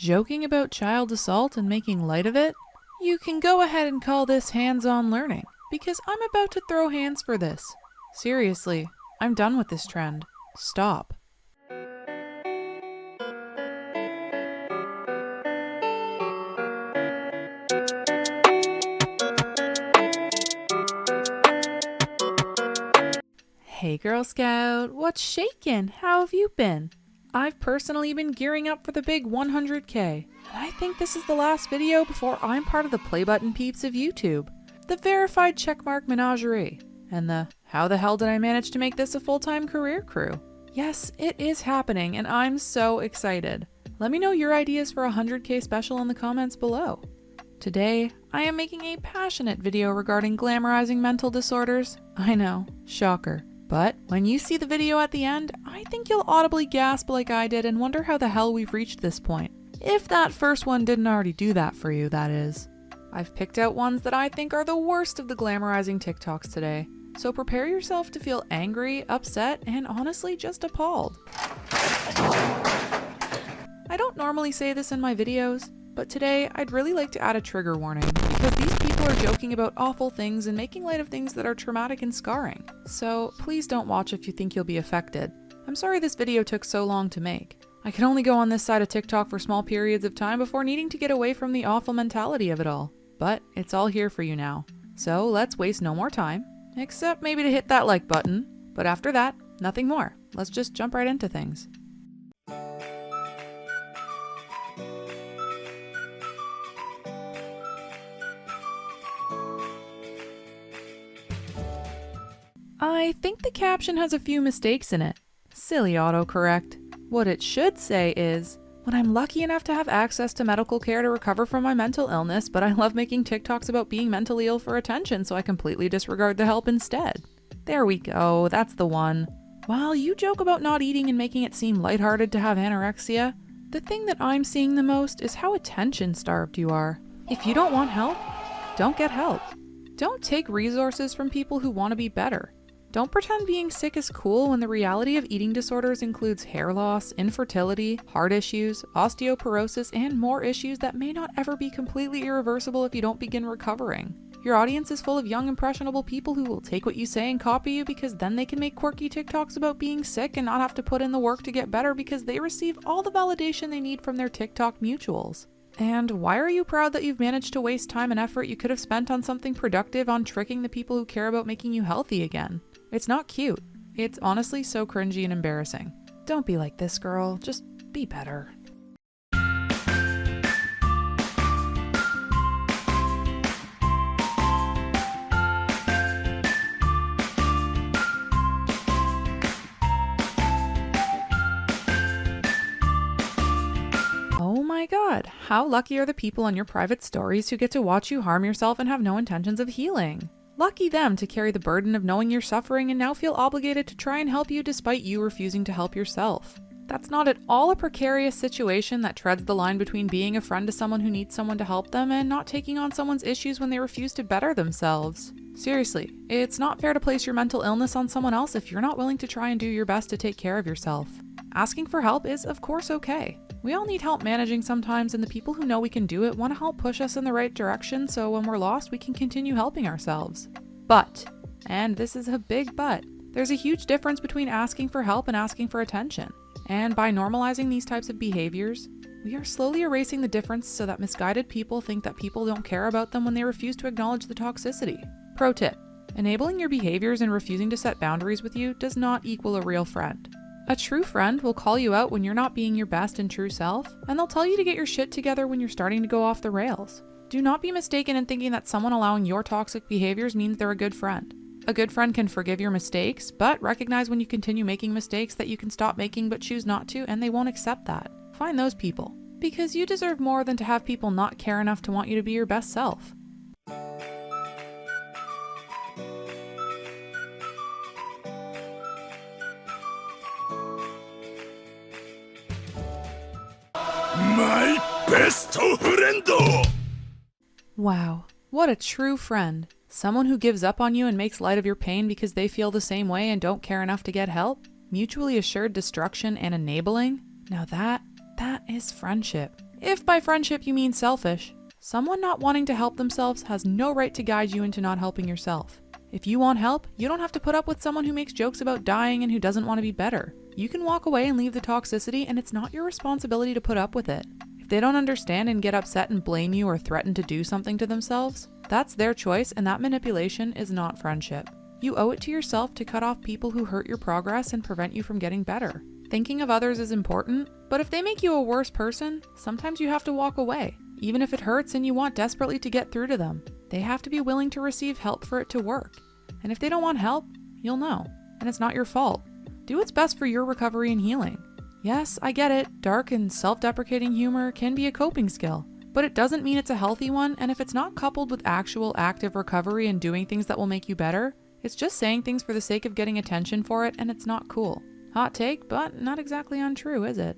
Joking about child assault and making light of it? You can go ahead and call this hands-on learning, because I'm about to throw hands for this. Seriously, I'm done with this trend. Stop. Hey Girl Scout, what's shakin'? How have you been? I've personally been gearing up for the big 100K, and I think this is the last video before I'm part of the play button peeps of YouTube, the verified checkmark menagerie, and the how the hell did I manage to make this a full-time career crew? Yes, it is happening, and I'm so excited. Let me know your ideas for a 100K special in the comments below. Today, I am making a passionate video regarding glamorizing mental disorders. I know, shocker. But when you see the video at the end, I think you'll audibly gasp like I did and wonder how the hell we've reached this point. If that first one didn't already do that for you, that is. I've picked out ones that I think are the worst of the glamorizing TikToks today. So prepare yourself to feel angry, upset, and honestly just appalled. I don't normally say this in my videos, but today I'd really like to add a trigger warning, because these people are joking about awful things and making light of things that are traumatic and scarring. So please don't watch if you think you'll be affected. I'm sorry this video took so long to make. I can only go on this side of TikTok for small periods of time before needing to get away from the awful mentality of it all. But it's all here for you now. So let's waste no more time, except maybe to hit that like button. But after that, nothing more. Let's just jump right into things. I think the caption has a few mistakes in it. Silly autocorrect. What it should say is, when I'm lucky enough to have access to medical care to recover from my mental illness, but I love making TikToks about being mentally ill for attention, so I completely disregard the help instead. There we go, that's the one. While you joke about not eating and making it seem lighthearted to have anorexia, the thing that I'm seeing the most is how attention-starved you are. If you don't want help, don't get help. Don't take resources from people who want to be better. Don't pretend being sick is cool when the reality of eating disorders includes hair loss, infertility, heart issues, osteoporosis, and more issues that may not ever be completely irreversible if you don't begin recovering. Your audience is full of young, impressionable people who will take what you say and copy you because then they can make quirky TikToks about being sick and not have to put in the work to get better because they receive all the validation they need from their TikTok mutuals. And why are you proud that you've managed to waste time and effort you could have spent on something productive on tricking the people who care about making you healthy again? It's not cute. It's honestly so cringy and embarrassing. Don't be like this, girl. Just be better. Oh my god, how lucky are the people on your private stories who get to watch you harm yourself and have no intentions of healing? Lucky them to carry the burden of knowing you're suffering and now feel obligated to try and help you despite you refusing to help yourself. That's not at all a precarious situation that treads the line between being a friend to someone who needs someone to help them and not taking on someone's issues when they refuse to better themselves. Seriously, it's not fair to place your mental illness on someone else if you're not willing to try and do your best to take care of yourself. Asking for help is, of course, okay. We all need help managing sometimes, and the people who know we can do it want to help push us in the right direction so when we're lost, we can continue helping ourselves. But, and this is a big but, there's a huge difference between asking for help and asking for attention. And by normalizing these types of behaviors, we are slowly erasing the difference so that misguided people think that people don't care about them when they refuse to acknowledge the toxicity. Pro tip: enabling your behaviors and refusing to set boundaries with you does not equal a real friend. A true friend will call you out when you're not being your best and true self, and they'll tell you to get your shit together when you're starting to go off the rails. Do not be mistaken in thinking that someone allowing your toxic behaviors means they're a good friend. A good friend can forgive your mistakes, but recognize when you continue making mistakes that you can stop making but choose not to, and they won't accept that. Find those people, because you deserve more than to have people not care enough to want you to be your best self. My best friend! Wow, what a true friend. Someone who gives up on you and makes light of your pain because they feel the same way and don't care enough to get help? Mutually assured destruction and enabling? Now that is friendship. If by friendship you mean selfish, someone not wanting to help themselves has no right to guide you into not helping yourself. If you want help, you don't have to put up with someone who makes jokes about dying and who doesn't want to be better. You can walk away and leave the toxicity, and it's not your responsibility to put up with it. If they don't understand and get upset and blame you or threaten to do something to themselves, that's their choice, and that manipulation is not friendship. You owe it to yourself to cut off people who hurt your progress and prevent you from getting better. Thinking of others is important, but if they make you a worse person, sometimes you have to walk away, even if it hurts and you want desperately to get through to them. They have to be willing to receive help for it to work. And if they don't want help, you'll know, and it's not your fault. Do what's best for your recovery and healing. Yes, I get it, dark and self-deprecating humor can be a coping skill, but it doesn't mean it's a healthy one, and if it's not coupled with actual active recovery and doing things that will make you better, it's just saying things for the sake of getting attention for it, and it's not cool. Hot take, but not exactly untrue, is it?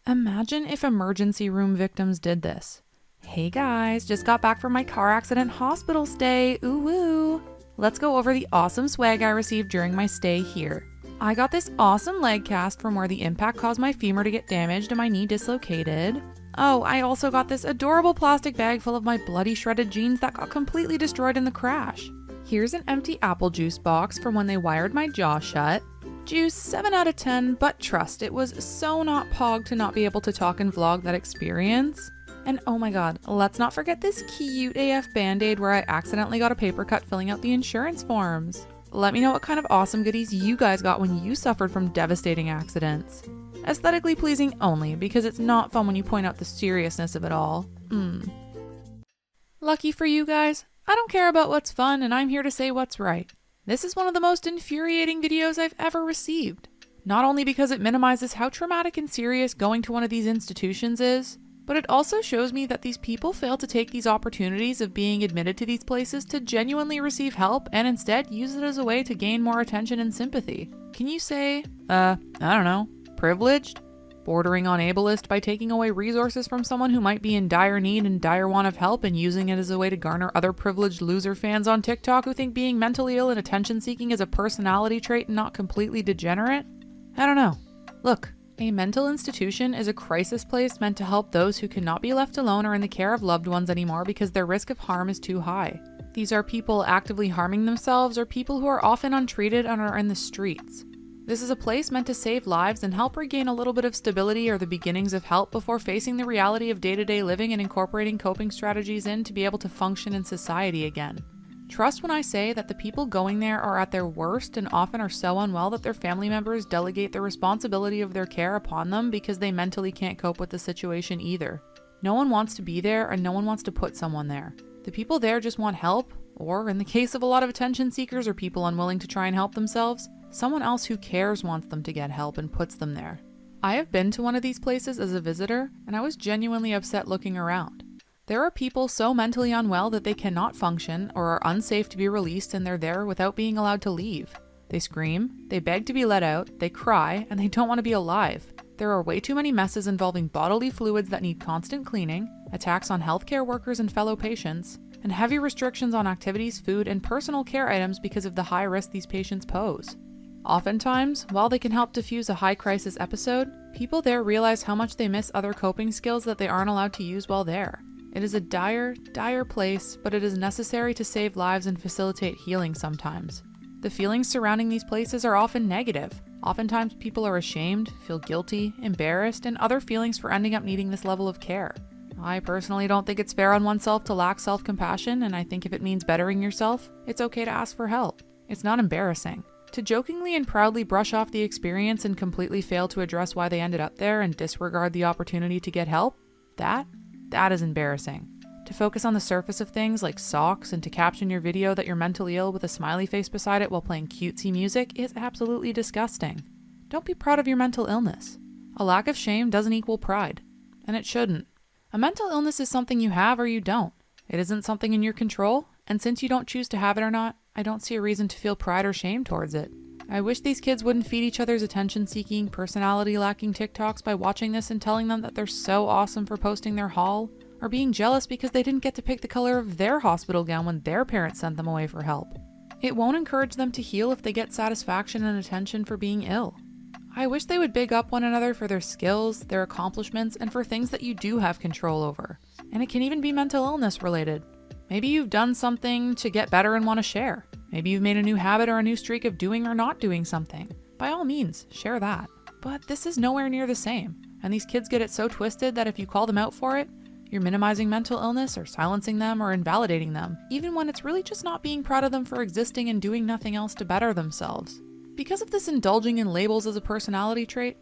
Imagine if emergency room victims did this. Hey guys, just got back from my car accident hospital stay, ooh woo. Let's go over the awesome swag I received during my stay here. I got this awesome leg cast from where the impact caused my femur to get damaged and my knee dislocated. Oh, I also got this adorable plastic bag full of my bloody shredded jeans that got completely destroyed in the crash. Here's an empty apple juice box from when they wired my jaw shut. Juice 7 out of 10, but trust, it was so not pog to not be able to talk and vlog that experience. And oh my god, let's not forget this cute AF band-aid where I accidentally got a paper cut filling out the insurance forms. Let me know what kind of awesome goodies you guys got when you suffered from devastating accidents. Aesthetically pleasing only, because it's not fun when you point out the seriousness of it all. Lucky for you guys, I don't care about what's fun and I'm here to say what's right. This is one of the most infuriating videos I've ever received. Not only because it minimizes how traumatic and serious going to one of these institutions is, but it also shows me that these people fail to take these opportunities of being admitted to these places to genuinely receive help and instead use it as a way to gain more attention and sympathy. Can you say, I don't know, privileged? Bordering on ableist by taking away resources from someone who might be in dire need and dire want of help and using it as a way to garner other privileged loser fans on TikTok who think being mentally ill and attention seeking is a personality trait and not completely degenerate? I don't know. Look, a mental institution is a crisis place meant to help those who cannot be left alone or in the care of loved ones anymore because their risk of harm is too high. These are people actively harming themselves or people who are often untreated and are in the streets. This is a place meant to save lives and help regain a little bit of stability or the beginnings of help before facing the reality of day-to-day living and incorporating coping strategies in to be able to function in society again. Trust when I say that the people going there are at their worst and often are so unwell that their family members delegate the responsibility of their care upon them because they mentally can't cope with the situation either. No one wants to be there and no one wants to put someone there. The people there just want help, or in the case of a lot of attention seekers or people unwilling to try and help themselves, someone else who cares wants them to get help and puts them there. I have been to one of these places as a visitor, and I was genuinely upset looking around. There are people so mentally unwell that they cannot function or are unsafe to be released, and they're there without being allowed to leave. They scream, they beg to be let out, they cry, and they don't want to be alive. There are way too many messes involving bodily fluids that need constant cleaning, attacks on healthcare workers and fellow patients, and heavy restrictions on activities, food, and personal care items because of the high risk these patients pose. Oftentimes, while they can help diffuse a high crisis episode, people there realize how much they miss other coping skills that they aren't allowed to use while there. It is a dire, dire place, but it is necessary to save lives and facilitate healing sometimes. The feelings surrounding these places are often negative. Oftentimes people are ashamed, feel guilty, embarrassed, and other feelings for ending up needing this level of care. I personally don't think it's fair on oneself to lack self-compassion, and I think if it means bettering yourself, it's okay to ask for help. It's not embarrassing. To jokingly and proudly brush off the experience and completely fail to address why they ended up there and disregard the opportunity to get help, that is embarrassing. To focus on the surface of things like socks and to caption your video that you're mentally ill with a smiley face beside it while playing cutesy music is absolutely disgusting. Don't be proud of your mental illness. A lack of shame doesn't equal pride, and it shouldn't. A mental illness is something you have or you don't. It isn't something in your control, and since you don't choose to have it or not, I don't see a reason to feel pride or shame towards it. I wish these kids wouldn't feed each other's attention-seeking, personality-lacking TikToks by watching this and telling them that they're so awesome for posting their haul, or being jealous because they didn't get to pick the color of their hospital gown when their parents sent them away for help. It won't encourage them to heal if they get satisfaction and attention for being ill. I wish they would big up one another for their skills, their accomplishments, and for things that you do have control over. And it can even be mental illness related. Maybe you've done something to get better and want to share. Maybe you've made a new habit or a new streak of doing or not doing something. By all means, share that. But this is nowhere near the same, and these kids get it so twisted that if you call them out for it, you're minimizing mental illness or silencing them or invalidating them, even when it's really just not being proud of them for existing and doing nothing else to better themselves. Because of this indulging in labels as a personality trait,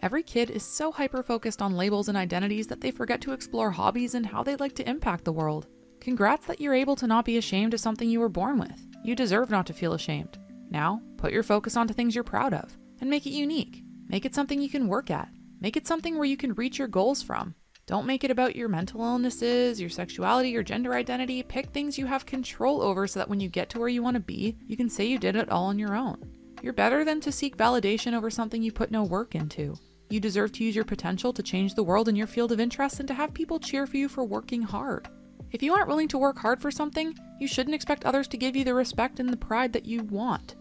every kid is so hyper-focused on labels and identities that they forget to explore hobbies and how they'd like to impact the world. Congrats that you're able to not be ashamed of something you were born with. You deserve not to feel ashamed. Now, put your focus onto things you're proud of, and make it unique. Make it something you can work at. Make it something where you can reach your goals from. Don't make it about your mental illnesses, your sexuality, your gender identity. Pick things you have control over so that when you get to where you want to be, you can say you did it all on your own. You're better than to seek validation over something you put no work into. You deserve to use your potential to change the world in your field of interest and to have people cheer for you for working hard. If you aren't willing to work hard for something, you shouldn't expect others to give you the respect and the pride that you want.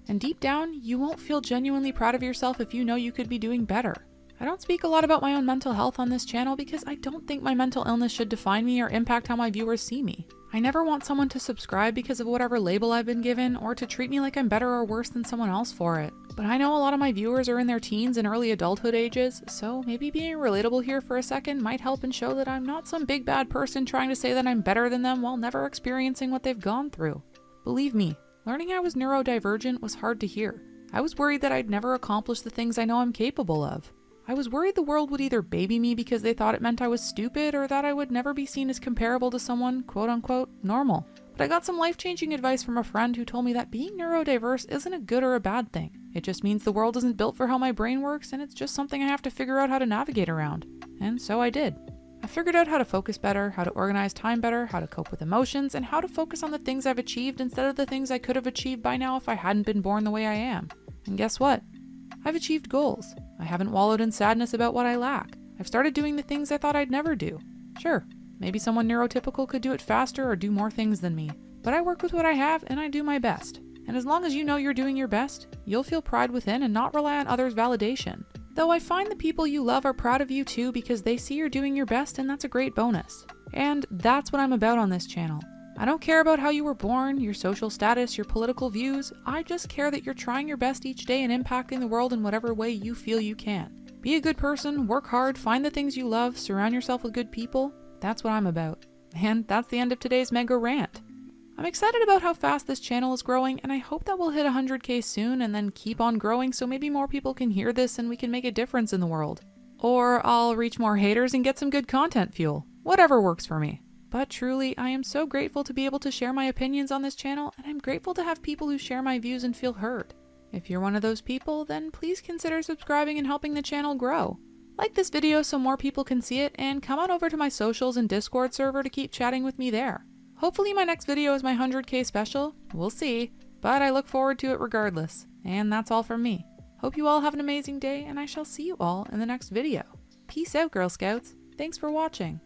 And deep down, you won't feel genuinely proud of yourself if you know you could be doing better. I don't speak a lot about my own mental health on this channel because I don't think my mental illness should define me or impact how my viewers see me. I never want someone to subscribe because of whatever label I've been given or to treat me like I'm better or worse than someone else for it. But I know a lot of my viewers are in their teens and early adulthood ages, so maybe being relatable here for a second might help and show that I'm not some big bad person trying to say that I'm better than them while never experiencing what they've gone through. Believe me, learning I was neurodivergent was hard to hear. I was worried that I'd never accomplish the things I know I'm capable of. I was worried the world would either baby me because they thought it meant I was stupid or that I would never be seen as comparable to someone, quote unquote, normal. But I got some life-changing advice from a friend who told me that being neurodiverse isn't a good or a bad thing. It just means the world isn't built for how my brain works and it's just something I have to figure out how to navigate around. And so I did. I figured out how to focus better, how to organize time better, how to cope with emotions, and how to focus on the things I've achieved instead of the things I could have achieved by now if I hadn't been born the way I am. And guess what? I've achieved goals. I haven't wallowed in sadness about what I lack. I've started doing the things I thought I'd never do. Sure, maybe someone neurotypical could do it faster or do more things than me, but I work with what I have and I do my best. And as long as you know you're doing your best, you'll feel pride within and not rely on others' validation. Though I find the people you love are proud of you too because they see you're doing your best and that's a great bonus. And that's what I'm about on this channel. I don't care about how you were born, your social status, your political views. I just care that you're trying your best each day and impacting the world in whatever way you feel you can. Be a good person, work hard, find the things you love, surround yourself with good people. That's what I'm about. And that's the end of today's mega rant. I'm excited about how fast this channel is growing, and I hope that we'll hit 100K soon and then keep on growing so maybe more people can hear this and we can make a difference in the world. Or I'll reach more haters and get some good content fuel. Whatever works for me. But truly, I am so grateful to be able to share my opinions on this channel, and I'm grateful to have people who share my views and feel heard. If you're one of those people, then please consider subscribing and helping the channel grow. Like this video so more people can see it, and come on over to my socials and Discord server to keep chatting with me there. Hopefully my next video is my 100K special. We'll see, but I look forward to it regardless. And that's all from me. Hope you all have an amazing day, and I shall see you all in the next video. Peace out, Girl Scouts. Thanks for watching.